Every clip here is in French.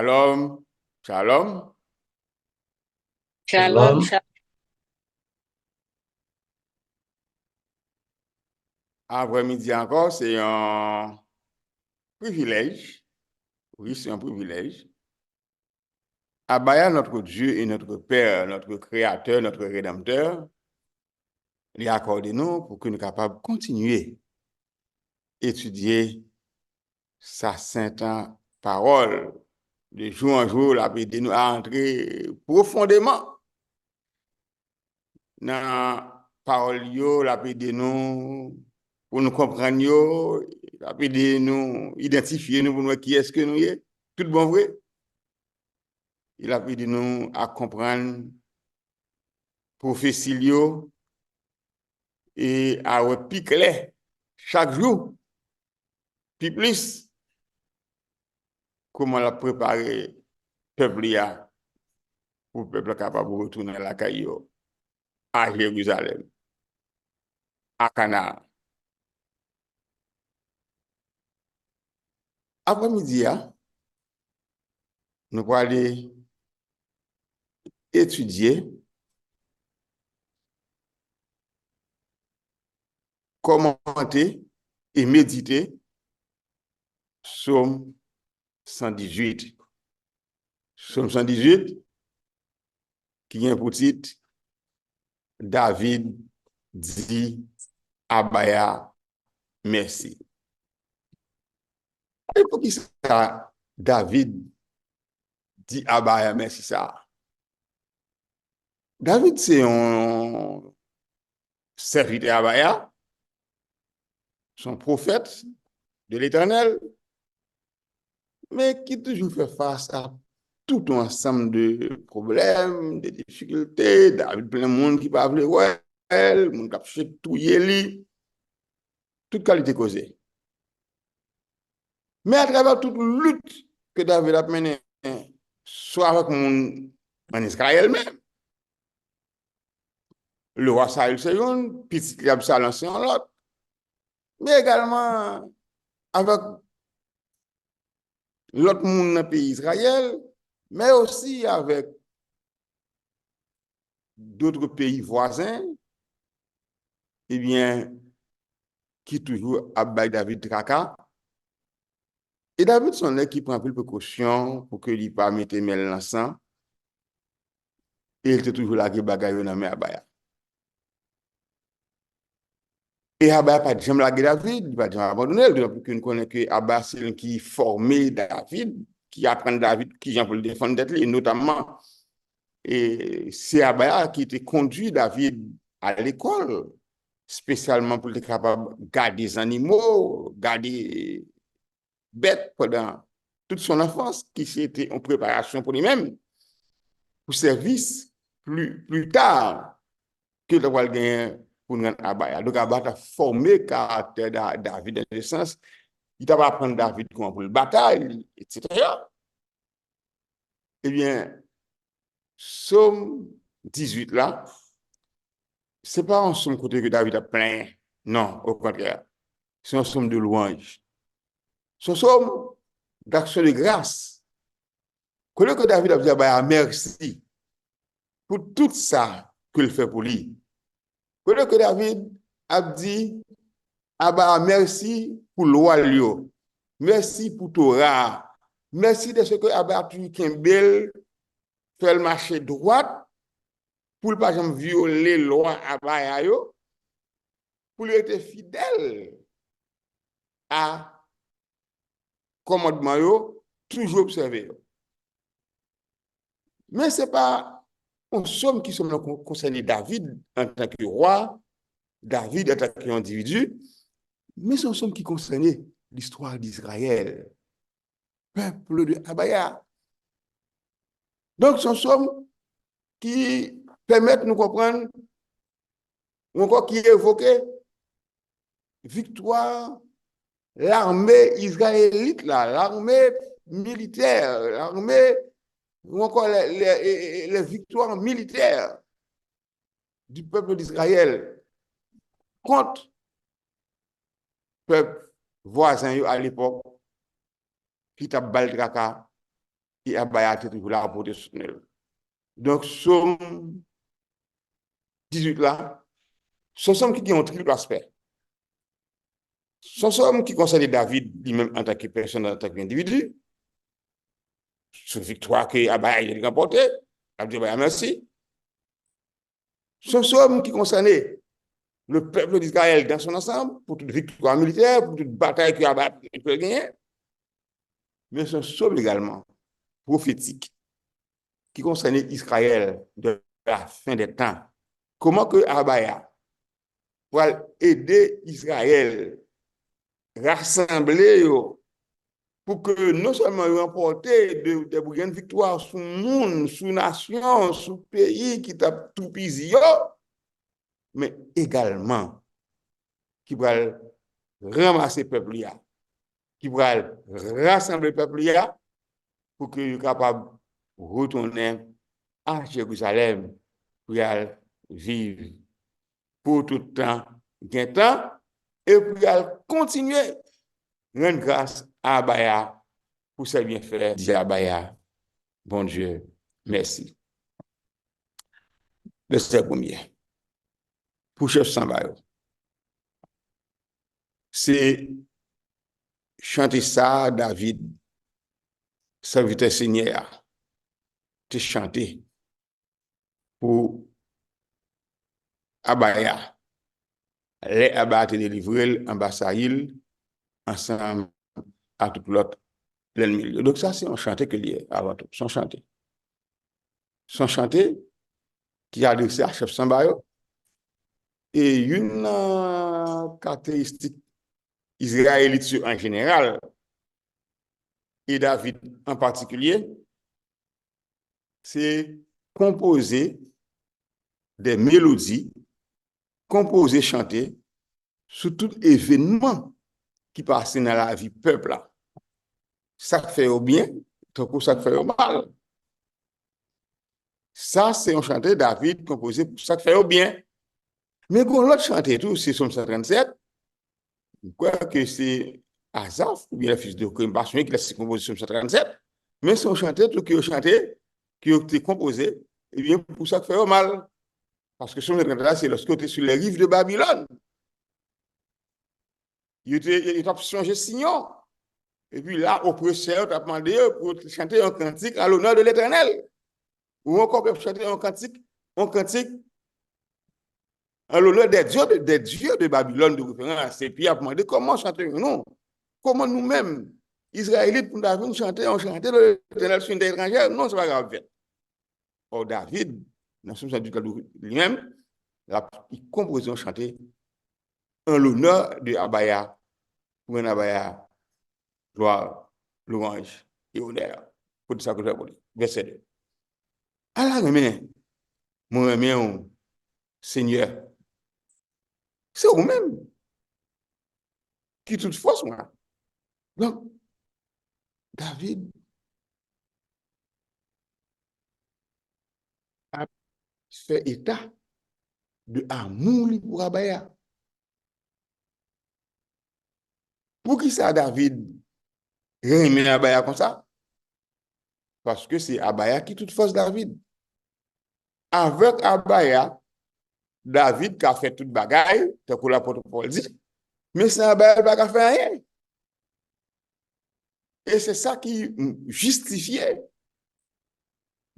Shalom, shalom. Shalom, Shalom. Après-midi encore, c'est un privilège. Oui, c'est un privilège. Abaya, notre Dieu et notre Père, notre Créateur, notre Rédempteur, il a accordé nous pour que nous soyons capables de continuer à étudier sa sainte parole. De jour en jour, il a aidé nous à entrer profondément dans la parole, il a aidé nous pour nous comprendre, il a aidé nous identifier nous pour nous qui est-ce que nous sommes. Tout bon vrai. Il a aidé nous à comprendre prophétie et à repiquer chaque jour, puis plus comment la préparer peuple pour le peuple capable de retourner à la Caillou, à Jérusalem, à Canaan. Après-midi, nous allons aller étudier commenter et méditer Psaume 118. Psaume 118, qui est pour titre David dit Abaya merci. Et pour qui ça, David dit Abaya merci ça? David, c'est un serviteur Abaya, son prophète de l'Éternel, mais qui toujours fait face à tout un ensemble de problèmes, de difficultés. David, plein de monde qui parle ouais, le monde qui a fait tout yéli, toute qualité causée. Mais à travers toute lutte que David a menée, soit avec mon en Israël même, le roi Saül c'est une, petit Absalom c'est un autre, mais également avec l'autre monde dans le pays Israël, mais aussi avec d'autres pays voisins, eh bien, qui toujours abat David Traka. Et David, son qui prend plus de précaution pour que lui pas mettre mêle l'encens. Et il était toujours là qui bagaille dans mes abaya. Et Abba pas jamais lagué David, il pas jamais abandonné, donc qu'on connaît que Abba c'est lui qui formé David, qui apprend David, qui vient pour le défendre d'être lui, notamment. Et c'est Abba qui était conduit David à l'école, spécialement pour être capable de garder les animaux, garder bêtes pendant toute son enfance, qui était en préparation pour lui-même, pour service plus tard que le roi gagné pour nous Abba. Donc Abba a formé le caractère de David dans le sens, il t'a apprendre David comment pour le bataille, etc. Eh bien, Somme 18 là, c'est pas un somme côté que David a plein, non, au contraire, c'est un somme de louange. C'est un somme d'action de grâce. Que David a dit, bah, merci pour tout ça qu'il fait pour lui. Que David a dit, ah bah, merci pour loi, merci pour Torah, merci de ce que Abba tu Kimbel fait le marché droit pour ne pas violer la loi Abba, pour lui être fidèle à commandement, toujours observé. Mais ce n'est pas un somme qui sont concernés David en tant que roi, David en tant qu'individu, mais c'est un somme qui concernait l'histoire d'Israël, peuple de Abaya. Donc, c'est un somme qui permet de nous comprendre, ou encore qui évoque victoire, l'armée israélite, l'armée militaire, l'armée, ou encore les victoires militaires du peuple d'Israël contre le peuple voisin à l'époque, qui t'a baldraka et Abaya était toujours là pour te soutenir. Donc, somme 18 là, ce sont qui ont un triple aspect. Ce sont qui concerne David lui-même en tant que personne, en tant qu'individu. Sur victoire que Abaya a remporté, Abaya merci. Ce sont qui concerne le peuple d'Israël dans son ensemble, pour toute victoire militaire, pour toute bataille que Abaya peut gagner. Mais ce sont également prophétique qui concerne Israël de la fin des temps. Comment que Abaya va aider Israël rassembler pour que non seulement remporter des grandes victoires sur le monde, sur la nation, sur le pays qui t'a tout pisé, mais également qui va ramasser le peuple, qui va rassembler le peuple pour qu'il soit capable de retourner à Jérusalem pour vivre pour tout le temps, et pour continuer rendre grâce à Abaya pour ses bienfaits. Dis Abaya, bon Dieu, merci. Verset premier. Pour chef Sambayo. C'est chanter ça, David, serviteur Seigneur, te chanter pour Abaya. Les Abaya te délivrer en Bassaïl, ensemble à tout l'autre, plein milieu. Donc ça, c'est un chanté que lié avant tout, son chanté. Son chanté qui a adressé à chef Sambayo. Et une caractéristique israélite en général, et David en particulier, c'est composer des mélodies, composer, chanter sur tout événement qui passe dans la vie peuple. Ça fait au bien, tout ça fait au mal. Ça, c'est un chanté David composé pour ça fait au bien. Mais quand l'autre chanté tout, c'est Somme 137, quoi que c'est Asaph, ou bien le fils de Korim Passionné qui a composé Somme 137, mais c'est un chanté tout qui a chanté, qui a été composé, et bien pour ça fait au mal. Parce que Somme 137, c'est lorsque tu es sur les rives de Babylone. Il était changé Sion. Et puis là, oppresseur t'a demandé pour chanter un cantique à l'honneur de l'Éternel. Ou encore pour chanter un cantique à l'honneur des dieux de Babylone de référence. Et puis il a demandé comment chanter nous. Comment nous-mêmes, Israélites, pour David, chanter, on chantait l'Éternel sur une terre étrangère. Non, c'est pas grave. Or, David, dans son chant du lui-même, il compose un chanter en l'honneur de Abaya, pour un Abaya, gloire, louange et honneur. Pour ça que je vais verset 2. Alors, mon ami, Seigneur, c'est vous-même qui toute force, moi. Donc, David a fait état de amour pour Abaya. Pour qui ça, David remet Abaya comme ça? Parce que c'est Abaya qui toute force David. Avec Abaya, David qui a fait toute bagaille, c'est pour l'apôtre Paul dit, mais c'est Abaya qui n'a fait rien. Et c'est ça qui justifiait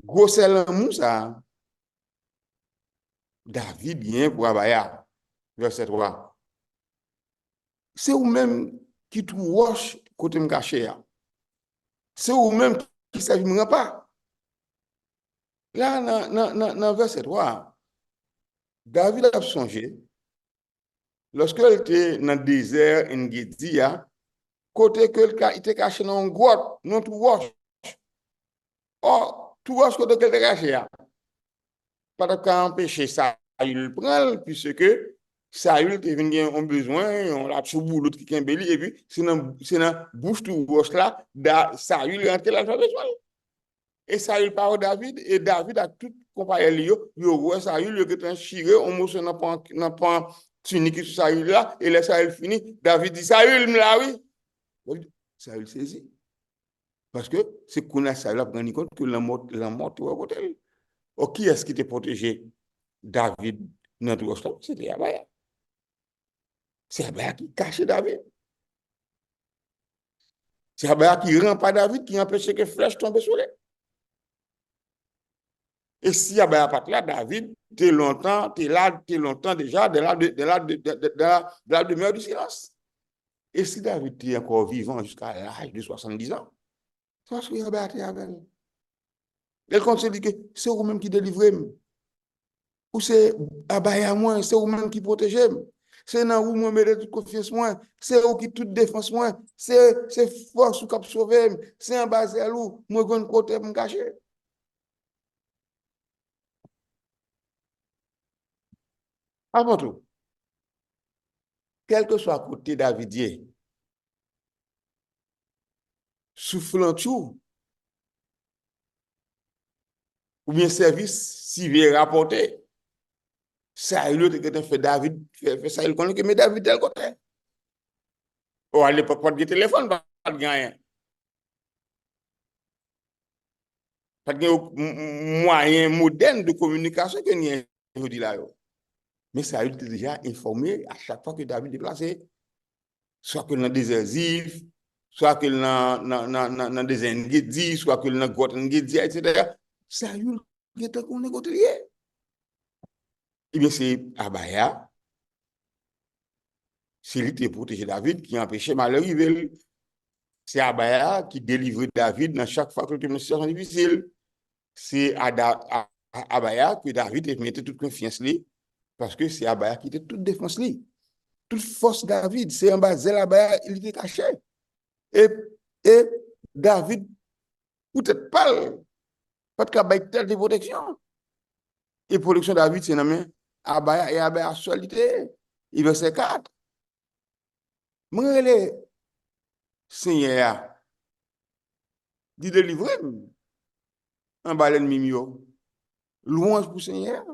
gros l'amour ça. David vient pour Abaya, verset 3. C'est vous-même qui te roche côté me caché. C'est vous-même qui ne savez pas. Là, dans verset 3, David a songé, lorsqu'il était dans le désert, en Guédia, côté que il était caché dans une grotte, non tout roche. Or, tout roche côté qu'il était caché, pas de empêcher ça, il le prend, puisque Saül qui vient en besoin, on l'a sous l'autre qui est embelli, et puis c'est dans bouche tout roche là, Saül rentre là, besoin. Et Saül parle David, et David a tout comparé, il voit Saül, il est chiré, on mousse n'a pas tunique sur Saül là, et le Saül fini, David dit, Saül, là, oui. Saül saisit. Parce que c'est qu'on a ça là pour rendre compte que la mort est à côté. Oh, qui est-ce qui t'a protégé David dans tout ça? C'était Abaya. C'est Abaya qui cachait David. C'est Abaya qui rend pas David, qui empêchait que flèche tombe sur lui. Et si Abaya pas là, David, t'es longtemps déjà de la demeure du silence. Et si David est encore vivant jusqu'à l'âge de 70 ans, c'est parce qu'il Abaya était avec lui. Elle continue de dire que c'est vous-même qui délivrez. Ou c'est Abaya moi, c'est vous-même qui protégez. C'est dans vous moi mettez toute confiance moi, c'est vous qui toute défense moi, c'est force qui sauver, c'est en bas à vous, moi gon côté me cacher. Avant tout, quel que soit côté Davidien, soufflant tout ou bien service civil rapporté, ça il a fait David fait ça il connaît que mais David tel côté. Ou à l'époque pas de téléphone, pas de rien. Pas de moyen moderne de communication que n'y a là. Mais ça a été déjà informé à chaque fois que David est déplacé, soit que dans des exils, soit que dans des Nguédi, soit que dans Grotte Nguédi, etc. Ça a eu qu'on est côté. Eh bien, c'est Abaya, c'est lui qui protégé David, qui empêchait malheur arriver. C'est Abaya qui délivre David dans chaque fois que le situation difficile. C'est Abaya que David mettait toute confiance lui, parce que c'est Abaya qui était toute défense lui. Toute force David, c'est en bas Abaya, il était caché. Et, et David, peut-être pas de cabaye telle de protection. Et protection David, c'est nommé Abaya et Abaya solité. Il verset 4. Moi, les Seigneur, dit délivrer en bas l'ennemi. Louange pour Seigneur.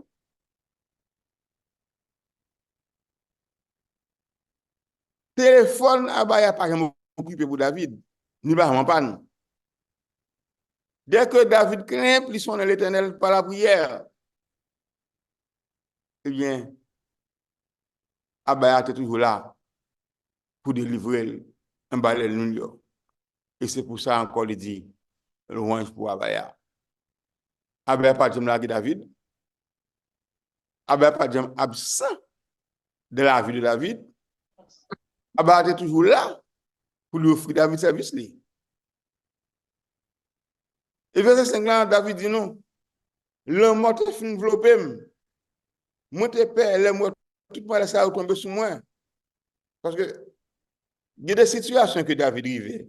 Téléphone Abaya pas occupé pour David. Ni pas en panne. Dès que David craint, plus son l'Éternel par la prière. Eh bien, Abaya était toujours là pour délivrer un balai de. Et c'est pour ça encore, il dit, louange pour Abaya. Abaya pas de David. Abaya pas de absent de la vie de David. Abaya était toujours là pour lui offrir David service. Et verset 5 là, David dit non. Le mort est fin enveloppé. Moi, te père, le mort, tout le monde ça tomber sur moi. Parce que il y a des situations que David vivait.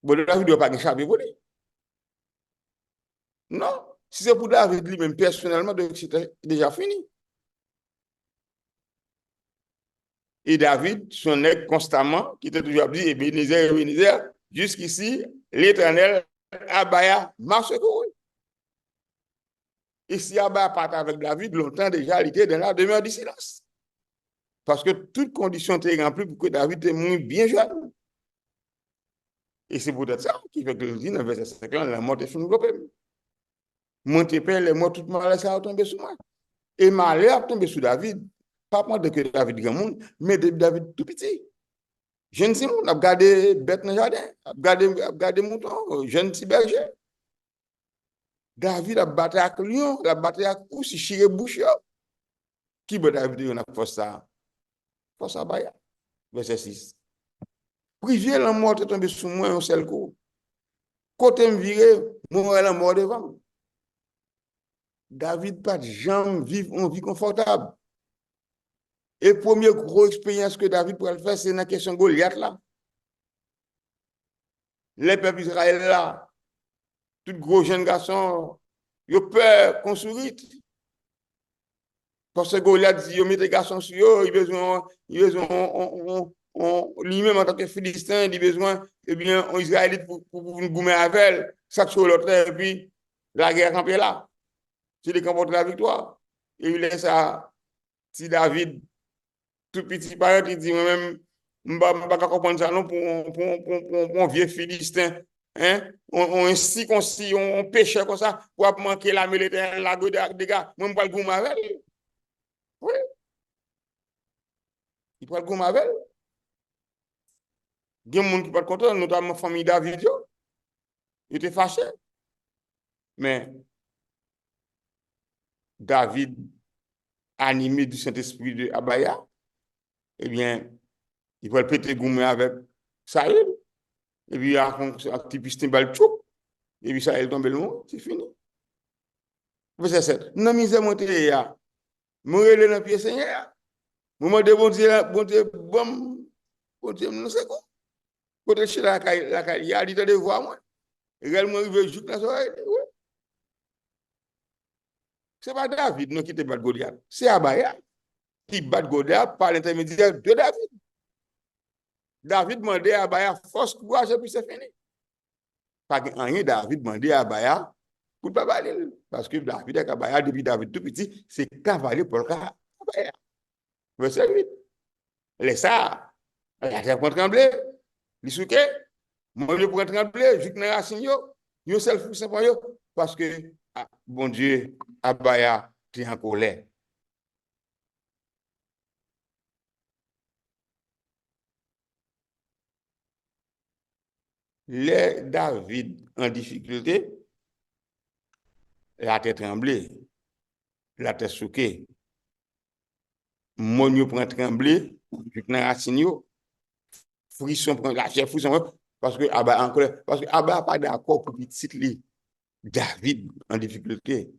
Bon, David ne doit pas échapper pour lui. Non. Si c'est pour David lui-même personnellement, donc c'était déjà fini. Et David, son aigle constamment, qui était toujours dit, Ebenezer, Ebenezer, jusqu'ici, l'Éternel, Abaya, m'a secouru. Et si Abaya part avec David, longtemps déjà, il était dans la demeure du silence. Parce que toute condition était remplie pour que David ait mouru bien jeune. Et c'est peut-être ça qui fait que le dit dans verset 5, la mort est finie. Mon père, les morts, tout malheur, ça a tombé sur moi. Et malheur a tombé sur David. Pas de que David grand monde, mais David tout petit. Jeune Simon, a gardé bête dans le jardin, a gardé mouton, jeune petit berger. David a battu avec lion, a battu avec ours, chiré bouche. Qui veut David, on a fait ça? Fait ça, baya. Verset 6. Privé, la mort est tombée sur moi un seul coup. Côté me viré, moi, la mort devant. David pas de jamais vivre une vie confortable. Et première grosse expérience que David pourrait faire, c'est dans la question de Goliath là. Les peuples Israël là, tout gros jeunes garçons, ils ont peur qu'on sourit. Parce que Goliath dit, ils mettent des garçons sur eux, ils besoin lui-même en tant que Philistin, il a besoin, eh bien, en Israélite pour nous goumer avec elle, chaque chose l'autre, et puis la guerre campée là. C'est les remporte la victoire. Et il laisse ça, si David, tout petit parent, il dit, moi-même, pas comprendre ça non pour un vieux Philistin. Hein? On ainsi qu'on si on pêchait comme ça pour manquer la militaire la go des gars. Moi, je parle goût avec. Oui, il parle goût avec. Il y a des gens qui pas content, notamment la famille David. Il était fâché. Mais David, animé du Saint-Esprit de Abaya, eh bien, il va le péter gourmet avec Saïd. Et puis, il y a un petit pistin balchou. Et puis, Saïd tombe le monde. C'est fini. Verset 7. Non, misère, mon téléa. Moi, je dans le pied Seigneur. Moi, je bon Dieu, bon Dieu, non c'est quoi. Côté chez la caille, il y a dit de voir moi. Réellement, il veut jouer dans l'oreille. Ce n'est pas David non, qui te bat Goliath. C'est Abaya qui bat Goliath par l'intermédiaire de David. David demandait à Abaya force, courage, et puis c'est fini. Pas rien, David demandait à Abaya pour ne pas parler. Parce que David et Abaya, depuis David tout petit, c'est cavalier pour le cas Abaya. Verset 8. Laisse ça. La terre pour trembler. Les souquets. Moi, je pour trembler. Je ne racine yo. Yo seul fou, c'est pas yo. Parce que, bon Dieu, Abaya, tu es en colère. Les David en difficulté, la tête tremblée, la tête souquée. Mon yo prend trembler, je ne racine yo. Frisson prend la chair, frisson, parce que Abba en colère. Parce que Abba n'a pas d'accord pour petit David en difficulté.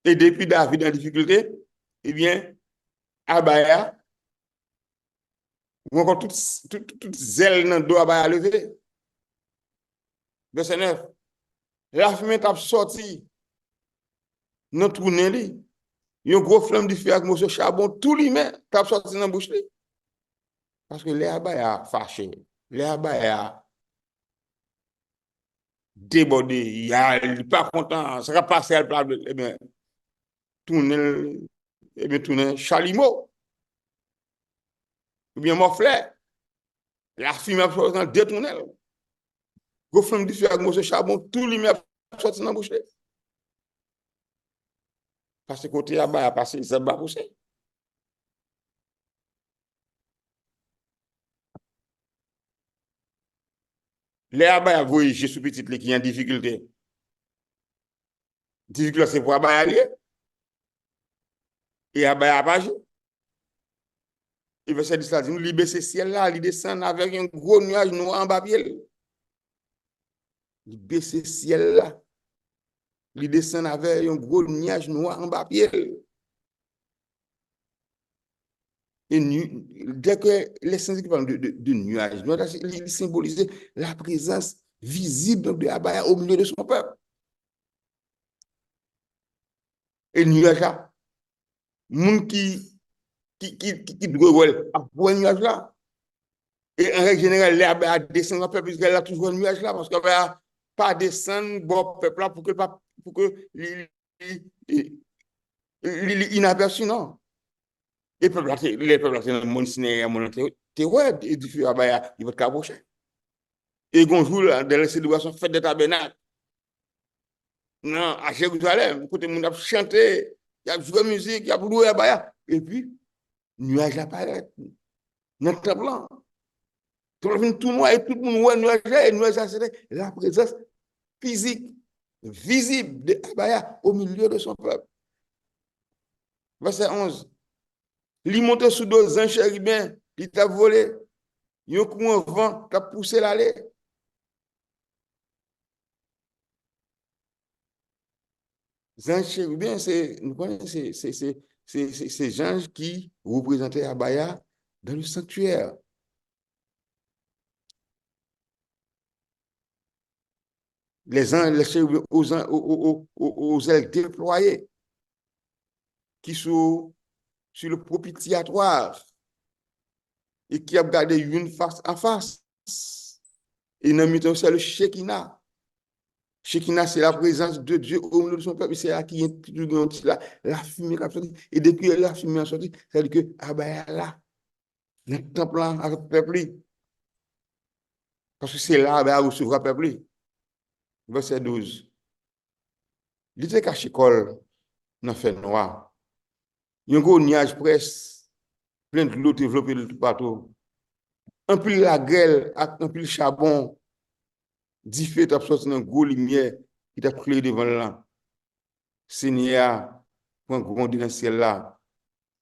Et depuis David en difficulté, eh bien, Abaya, ou encore toute zèle dans le dos Abaya levé. Verset 9. La fumée t'a sorti dans le trou. Il y a un gros flamme de feu avec monsieur charbon, tout lui met, t'a sorti dans la bouche. Parce que les Abaya fâché, les Abaya débordé, il n'est pas content, ça va passer à la eh bien, tourner, eh bien, tourner chalumeau, ou bien morflé, la fumée a sorti dans détourné. Go flamme de feu avec monsieur charbon, tout lui met sorti dans la bouche. Parce que côté là-bas, il a passé, ça va pousser. Les là-bas, vous voyez, Jésus petit qui est en difficulté. Difficulté, c'est pour là-bas aller. Et là-bas, il pas joué. Et verset 10 là, dit, nous libérer ce ciel-là, il descend avec un gros nuage noir en bas pied. Libérer ce ciel-là, il descend avec un gros nuage noir en bas pied. Et dès que les saints qui parlent de nuages, il symbolise la présence visible de Abaya au milieu de son peuple. Et le nuage là, monde qui doit voir le nuage là. Et en règle générale, l'Abaya descend dans le peuple, puisqu'elle a toujours le nuage là, parce qu'elle va pas descendre bon peuple là pour que inaperçu, non. Et les peuples là, c'est dans le monde cinéma, mon terroir, et du feu Abaya, il va te cabocher. Et bonjour, dans la célébration fête de tabernacle, non, à Jérusalem, côté monde a chanté, il y a joué musique, il y a loué à Baya. Et puis, nuage apparaît, dans le blanc. Tout le monde tout noir et tout le monde voit nuage là, et nuage c'est la présence physique, visible de Abaya au milieu de son peuple. Verset 11. Il monte sous deux anges chérubins, il t'a volé, il y a un courant vent qui a poussé l'aller. Les anges chérubins, c'est ces anges qui représentaient Abaya dans le sanctuaire. Les anges, les chérubins aux ailes déployées, qui sont sur le propitiatoire et qui a gardé une face à face. Et dans le c'est le Shekinah. Shekinah, c'est la présence de Dieu au milieu de son peuple. C'est là qui est la fumée qui a sorti. Et depuis la fumée a sorti, c'est-à-dire que Abaya là, dans le temple là, avec le peuple. Parce que c'est là que recevoir le peuple. Verset 12. Il était caché col dans le fait noir. Il y a un gros nuage presse, plein de l'eau développée de tout partout. Un pile la grêle, un pile charbon, 10 feux t'as sorti dans gros lumière qui t'a créé devant là. Seigneur, pour un grand dans le ciel là.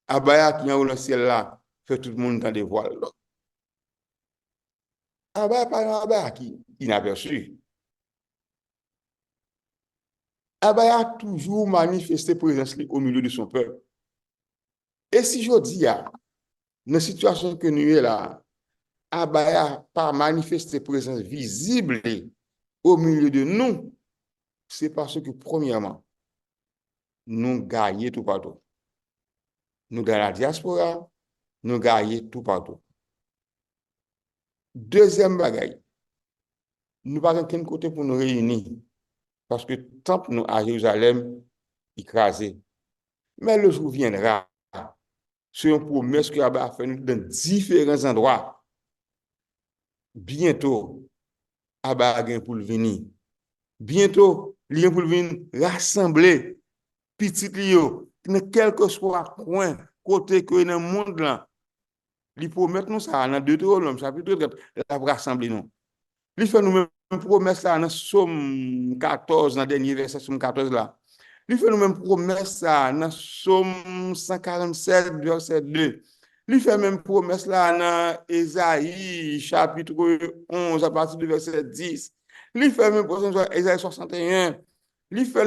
Abaya qui est dans le ciel là, fait tout le monde dans des voiles. Abaya pas un abaya qui inaperçu. Abaya a toujours manifesté présence au milieu de son peuple. Et si je dis, dans la situation que nous sommes là, Abaya pas manifesté présence visible au milieu de nous, c'est parce que, premièrement, nous gagnons tout partout. Nous gagnons la diaspora, nous gagnons tout partout. Deuxième bagaille, nous n'avons pas qu'un côté pour nous réunir, parce que tant que nous à Jérusalem, écrasé. Mais le jour viendra, sur une promesse que Abba a fait dans différents endroits. Bientôt, Abba a pour venir. Bientôt, il a pour venir rassembler petit Lio, dans quel que soit coin, côté que dans le monde là. Il promet nous ça dans Deutéronome, chapitre 3, il va rassembler nous. Il fait nous même promesse là dans Somme 14, dans le dernier verset, Somme 14 là. Il fait nous même promesse là dans Somme 147, verset 2. Il fait même promesse là dans Ésaïe, chapitre 11, à partir du verset 10. Il fait même promesse dans Ésaïe 61. Il fait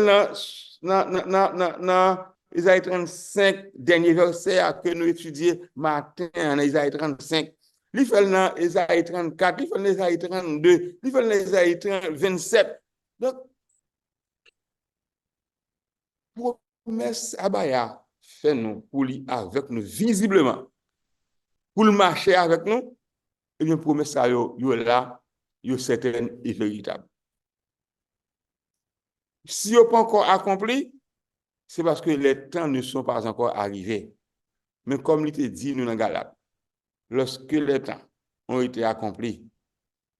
dans Ésaïe 35, dernier verset que nous étudions matin dans Ésaïe 35. Il fait dans Ésaïe 34, il fait dans Ésaïe 32, il fait dans Ésaïe 27. Donc, promesse Abaya fait nous pour lui avec nous visiblement, pour le marcher avec nous, et bien promesse ça yo là, yo certaine et véritable. Si yo pas encore accompli, c'est parce que les temps ne sont pas encore arrivés. Mais comme il te dit nous dans Galate, lorsque les temps ont été accomplis,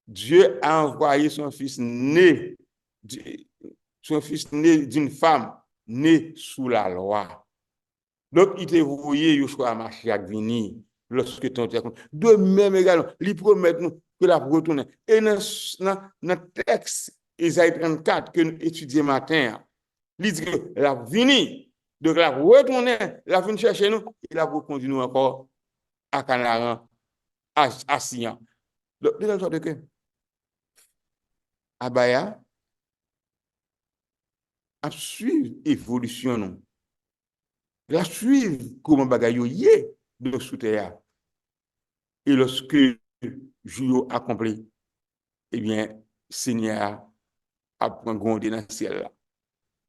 Dieu a envoyé son fils né d'une femme, né sous la loi. Donc, il te voyé, il choix marcher à venir lorsque ton temps. De même également, il promet nous que la retourner. Et dans le texte Isaïe 34 que nous étudions matin, il dit que la venir, donc la retourner, la venir chercher nous, il a reconduit nous encore à Canaran, à Sion. Donc, de la sorte que Abaya a suivre l'évolution, non? La suivre comment bagaille yé de sous terre. Et lorsque Julio accompli, eh bien, Seigneur a pris grondé dans le ciel là.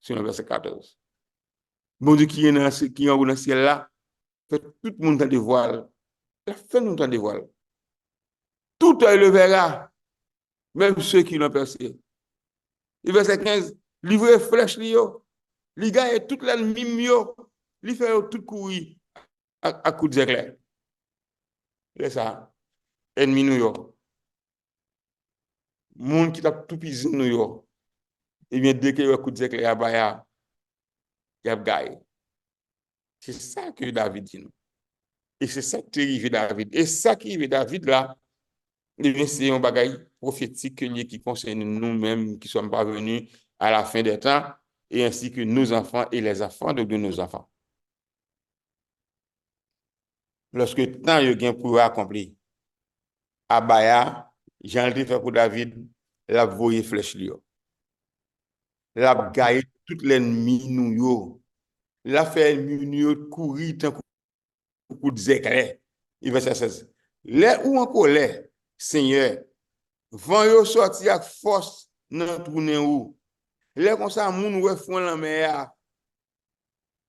C'est le verset 14. Bon Dieu qui est dans le ciel là, fait tout le monde dans des voiles. La fait nous dans des voiles. Tout œil le verra, même ceux qui l'ont percé. Le verset 15, livrer flèche lio, les gars et toute l'ennemi mio, li fait tout courir à coup d'éclair. C'est ça, ennemi nous yo. Monde qui t'a tout pisé nous yo. Et bien dès que coup d'éclair à baya, il a gagné. C'est ça que David dit. Et c'est ça qui arrive David. Et ça qui arrive David là, c'est un bagage prophétique qui concerne nous-mêmes qui sommes parvenus à la fin des temps, et ainsi que nos enfants et les enfants de nos enfants. Lorsque le temps est pour accomplir, Abaya, Jean le fait pour David, la voye flèche lui. La gagne tout l'ennemi nous yo. La fait l'ennemi courir tant coup d'éclair. Il va se 16. Les ou encore les, Seigneur, vent yo sorti avec force dans tourner où. Les comme ça, moun ouais fond la mer,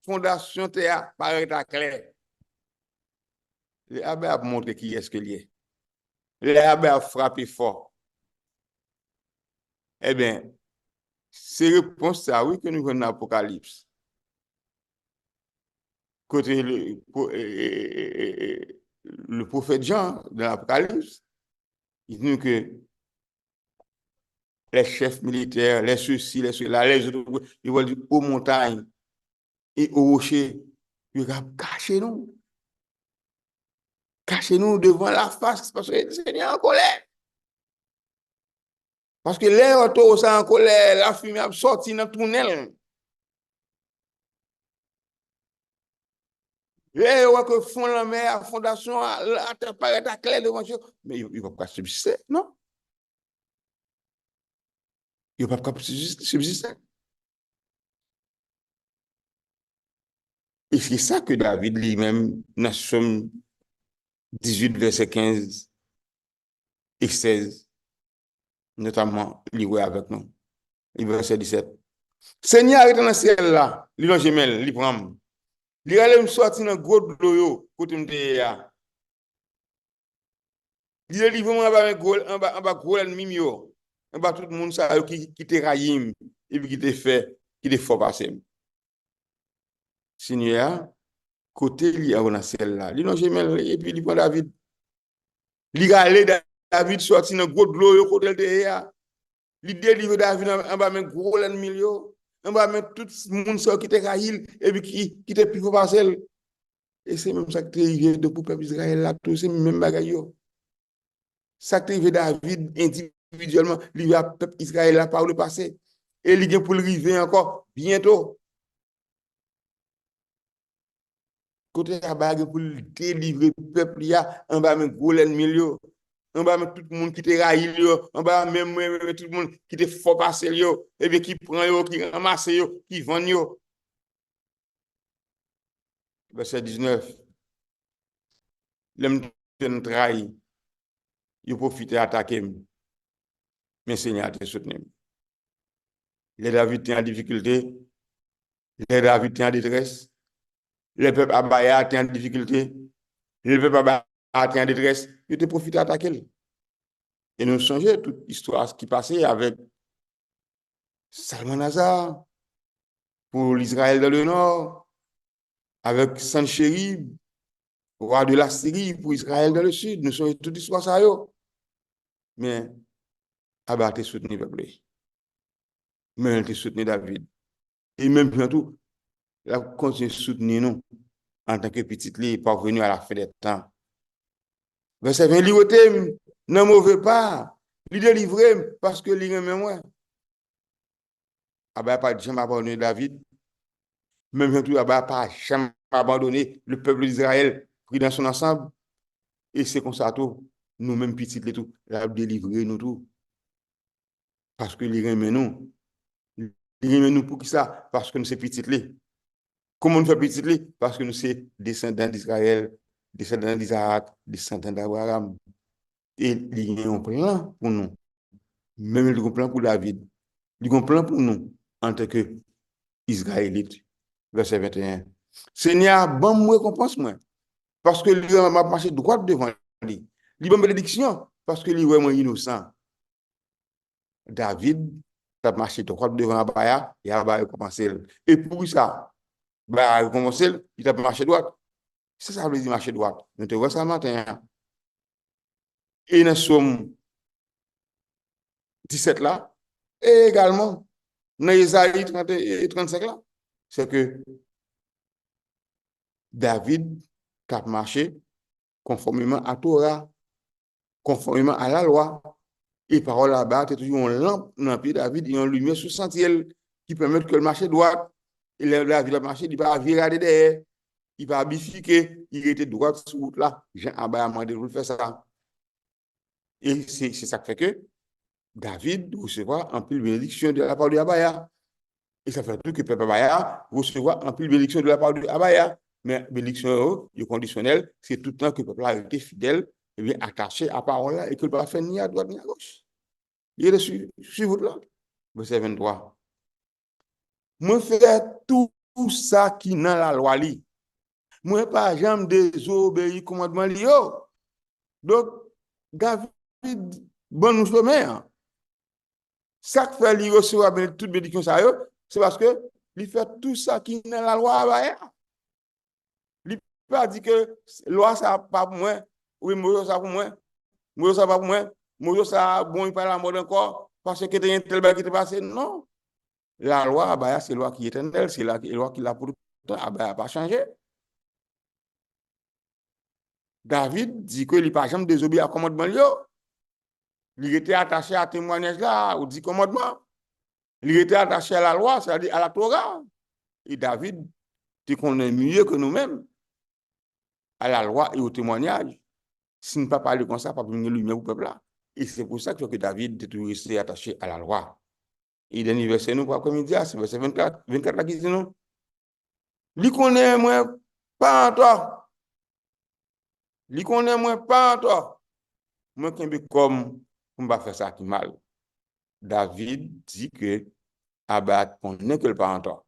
fondation terre paraît à clair. Les abbés a montré qui est-ce qu'il est. Les abbés a frappé fort. Eh bien, c'est réponse ça, oui, que nous venons dans l'Apocalypse. Côté le prophète Jean dans l'Apocalypse, il dit que les chefs militaires, les ceux-ci, les ceux-là, les autres, ils vont dire aux montagnes et aux rochers, ils vont cacher nous. Cachez-nous devant la face parce que le Seigneur est en colère. Parce que l'air auto, ça en colère, la fumée a sorti dans le tunnel. L'air que fond la mer, la fondation, la terre paraît à clair devant Dieu. Mais il ne va pas subsister, non? Il ne va pas subsister. Et c'est ça que David lui-même, dans Somme 18, verset 15 et 16, notamment, il avec nous. Le verset 17. Seigneur est dans le ciel là, il est gemelle, il prend. Il allait me sortir dans le gros de l'eau, côté me dire. Il est livré en bas gros ennemi, en bas tout le monde ça qui te raïm, et puis qui te fait, qui te fait passer. Seigneur, côté il a dans ciel là, il est gemelle, et puis il prend David. Il allait David sortir dans le gros de l'eau, côté le derrière. Il délivre David en bas un gros ennemi, en bas tout le monde ça qui te raïm, et puis qui te fait passer. Et c'est même ça qui est arrivé de pour peuple Israël là, tout c'est même bagaille. Ça qui est arrivé David individuellement, il a peuple Israël là par le passé. Et il est pour le arriver encore bientôt. Côté à bague pour délivrer le peuple, il y a en bas même gros ennemi, en bas même tout le monde qui te raille, en bas même tout le monde qui te fait passer, et bien qui prend, qui ramasse, qui vend. Verset 19. L'homme te trahit, il profite d'attaquer, mais Seigneur te soutenu. Les David étaient en difficulté, les David étaient en détresse, le peuple Abaya était en difficulté, le peuple Abaya était en détresse, il te profité d'attaquer. Et nous songeons toute l'histoire qui passait avec Salmanazar pour l'Israël dans le nord, avec Sanchérib, roi de la Syrie pour Israël dans le sud. Nous songeons toute l'histoire ça. Mais Abba a soutenu le peuple. Mais il a soutenu David. Et même bientôt, il a continué de soutenir nous en tant que petit lit parvenu à la fin des temps. Verset 20, il ne m'en veut pas, il délivre parce que il aime moi. Abba n'a pas jamais abandonné David, même bientôt, Abba n'a pas jamais abandonné le peuple d'Israël pris dans son ensemble. Et c'est comme ça tout, nous-mêmes petits les tout, il a délivré nous tout. Parce que il aime nous. Il aime nous pour qui ça? Parce que nous sommes petits les. Comment nous faisons petit les? Parce que nous sommes descendants d'Israël, descendants d'Isaac, descendants d'Abraham. Et il y a un plan pour nous. Même il y a un plan pour David. Il y a un plan pour nous en tant qu'Israélites. Verset 21. Seigneur, bon moi récompense moi. Parce que lui m'a marché droit devant lui. Il m'a bénédiction parce que lui est vraiment innocent. David a marché droit devant Abaya et Abaya a récompensé. Et pour ça, Abaya a récompensé, il a marché droit. C'est ça veut dire marcher droit. Nous te voyons ça matin. Et dans Somme 17 là, et également dans Isaïe 30 et 35 là, c'est que David a marché conformément à Torah, conformément à la loi. Et parole là-bas, c'est toujours une lampe dans le pied David et une lumière sur sentiel qui permet que le marché droit. Et David a marché, il va virer derrière, il va bifurquer, il était droit sur route là. Jean Abba a demandé de faire ça. Et c'est ça qui fait que David recevra un peu de bénédiction de la part de Abaya. Et ça fait tout que Peuple Abaya recevra un peu de bénédiction de la part de Abaya. Mais bénédiction conditionnelle, c'est tout le temps que le peuple a été fidèle, et bien attaché à la parole là, et que le peuple a fait ni à droite ni à gauche. Il est sur vous là. Verset 23. Moi fais tout ça qui dans la loi li. Moi pas jamais désobéir commandement li yo. Donc David bon nous chemin. Ça fait li recevoir toute bénédiction ça yo, c'est parce que il fait tout ça qui dans la loi. Il pas dire que loi ça pas pour moi, oui, moi ça pour moi, moi ça pas pour moi, moi ça bon, il pas la mode encore, parce que t'as un tel bail qui t'est passé. Non. La loi, bah, c'est la loi qui est éternelle, c'est la loi qui l'a pour tout le temps, ah, bah, pas changé. David dit que il n'a pas jamais désobéi à commandement. Il était attaché à témoignage là, ou dit commandement. Il était attaché à la loi, c'est-à-dire à la Torah. Et David, tu connais mieux que nous-mêmes à la loi et au témoignage. Si nous ne pas parler comme ça, pas venir lumière au peuple là. Et c'est pour ça que David est toujours resté attaché à la loi. Et dernier verset nous pour après-midi, c'est verset 24 là qui dit nous. Lui connaît moi pas en toi. Lui connaît moi pas en toi. Moi qui me comme pour ne pas faire ça qui mal. David dit que Abba connaît que le pas en toi.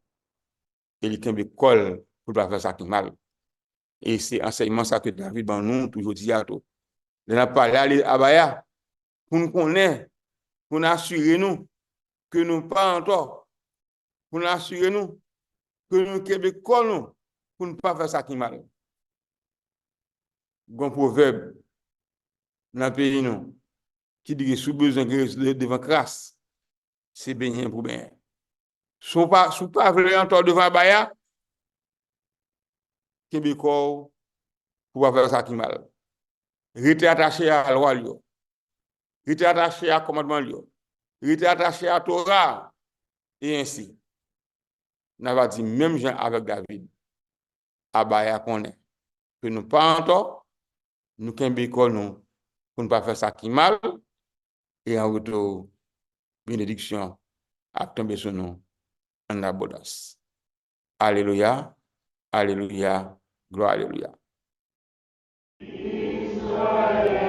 Et il me colle pour ne pas faire ça qui mal. Et c'est enseignement ça que David ben nous toujours dit à tout. Il n'a pas parlé à Abaya pour nous connaître, pour nous assurer nous que nous pas en toi. Pour nous assurer nous que nous Québécois nous pour ne pas faire ça qui mal. Bon proverbe dans le pays nous qui dit que sous besoin devant grâce, c'est bien pour bien. Sous pas en devant Baya, Québécois pour pas faire ça qui mal. Rester attaché à la loi, rester attaché à commandement, rester attaché à Torah, et ainsi. N'a pas dit même gens avec David. Abaya connaît que nous pas en tort, nous Québécois nous pour ne pas faire ça qui mal, et en retour, bénédiction à tomber sur nous en abondance. Alléluia, alléluia, gloire, alléluia. Israël,